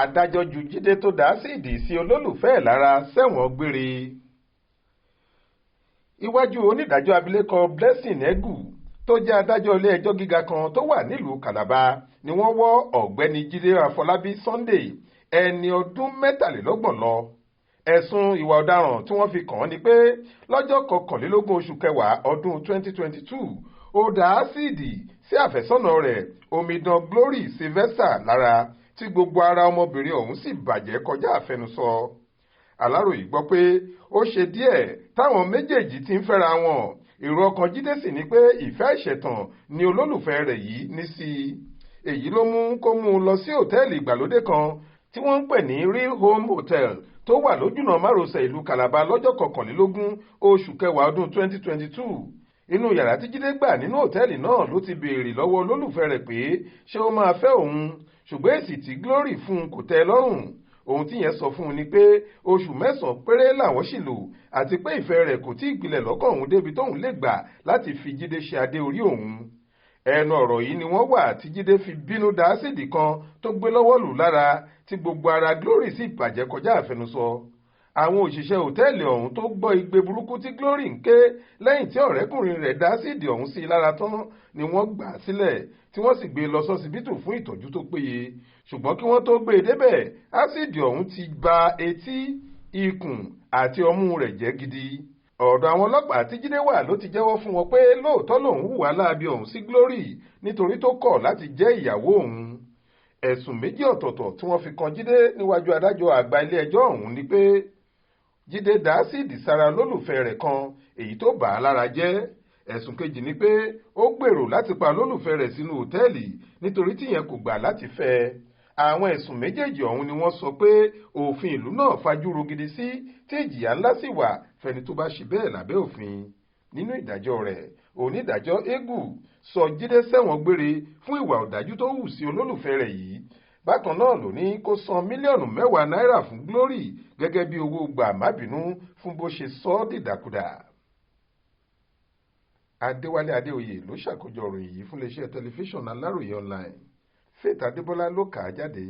Adajọ ju Jide tó dá Asiidi sí Ololufẹ Lara sẹ́wọ̀n gbére. Iwájú onídàájọ́ abilékọ Blessing Egu tó jẹ́ adájọ́ ilé-ẹjọ́ gíga kan tó wà nílùú Calabar ni wọ́n wọ́ ọ̀gbẹ́ni Jide Afọlábí Sunday ẹni ọdún 23 lọ. Ẹ̀sùn ìwà ọ̀daràn tí wọ́n fi kàn án ni pé lọ́jọ́ 21 oṣù kẹwàá ọdún 2022 ó dá Asiidi sí àfẹ́sọ́nà rẹ̀ omidan Glory Sylvester lára tí gbogbo ara ọmọbìnrin ọ̀hún sì bàjẹ́ kọjá àfẹnusọ. Aláròyé gbọ́ pé ó ṣe díẹ̀ táwọn méjèèjì ti ń fẹ́ra wọn. Èrò ọkàn Jide sì ni pé ìfẹ́ ìṣẹ̀tàn ni olólùfẹ́ rẹ̀ yìí ní sí i. Èyí ló mú kó mú un lọ sí òtẹ́ẹ̀lì ìgbàlódé kan tí wọ́n ń pè ní Real Home Hotel tó wà lójúnà márosẹ̀ ìlú Calabar lọ́jọ́ 21 oṣù kẹwàá ọdún 2022. Inú yàrá tí Jide gbà nínú òtẹ́ẹ̀lì náà ló ti béèrè lọ́wọ́ olólùfẹ́ rẹ̀ pé ṣé ó máa fẹ́ òun, ṣùgbọ́n èsì tí Glory fún un kò tẹ́ lọ́rùn. Ohun tí yẹn sọ fún un ni pé oṣù 9 péré làwọn ṣì lò àti pé ìfẹ́ rẹ̀ kò tí ì gbilẹ̀ lọ́kàn òun débi tóun lè gbà láti fi Jide ṣe adé orí òun. Ẹnu ọ̀rọ̀ yìí ni wọ́n wà tí Jide fi bínú dá Asiidi kan tó gbé lọ́wọ́ lù lára tí gbogbo ara Glory sì bàjẹ́ kọjá àfẹnusọ. Àwọn òṣìṣẹ́ òtẹ́ẹ̀lì ọ̀hún tó gbọ́ igbe burúkú tí Glory ń ké lẹ́yìn tí ọ̀rẹ́kùnrin rẹ̀ dá Asiidi ọ̀hún sí lára tán ni wọ́n gbà á sílẹ̀ tí wọ́n sì gbé e lọ sọ́sibítù fún ìtọ́jú tó péye. Ṣùgbọ́n kí wọ́n tó gbé e débẹ̀, Asiidi ọ̀hún ti ba etí, ikùn àti ọmú rẹ̀ jẹ́ gidi. Ọ̀dọ̀ àwọn ọlọ́pàá tí Jide wà ló ti jẹ́wọ́ fún wọn pé lóòótọ́ lòun hùwà láabi ọ̀hún sí Glory nítorí tó kọ̀ láti jẹ́ ìyàwó òun. Ẹ̀sùn méjì ọ̀tọ̀ọ̀tọ̀ tí wọ́n fi kan Jide níwájú adájọ́ àgbà ilé-ẹjọ́ ọ̀hún ni pé Jide dá Asiidi sára olólùfẹ́ rẹ̀ kan èyí tó bà á lára jẹ́. Ẹ̀sùn kejì ni pé ó gbèrò láti pa olólùfẹ́ rẹ̀ sínú òtẹ́ẹ̀lì nítorí tíyẹn kò gbà láti fẹ́ ẹ. Àwọn ẹ̀sùn méjèèjì ọ̀hún ni wọ́n sọ pé òfin ìlú náà fajúro gidi sí tí ìjìyà ńlá sì wà fẹ́ni tó bá ṣe bẹ́ẹ̀ lábẹ́ òfin. Nínú ìdájọ́ rẹ̀, onídàájọ́ Egu sọ Jide sẹ́wọ̀n gbére fún ìwà ọ̀dájú tó hù sí olólùfẹ́ rẹ̀ yìí. Bákan náà ló ní kó san mílíọ̀nù 10 náírà fún Glory gẹ́gẹ́ bí owó gbà má bínú fún bó ṣe sọ ọ́ dìdàkudà. Adéwálé Adéoyè ló ṣàkójọ ìròyìn yìí fún iléeṣẹ́ tẹlifíṣàn Aláròyé online. Faith Adébọ́lá ló kà á jáde.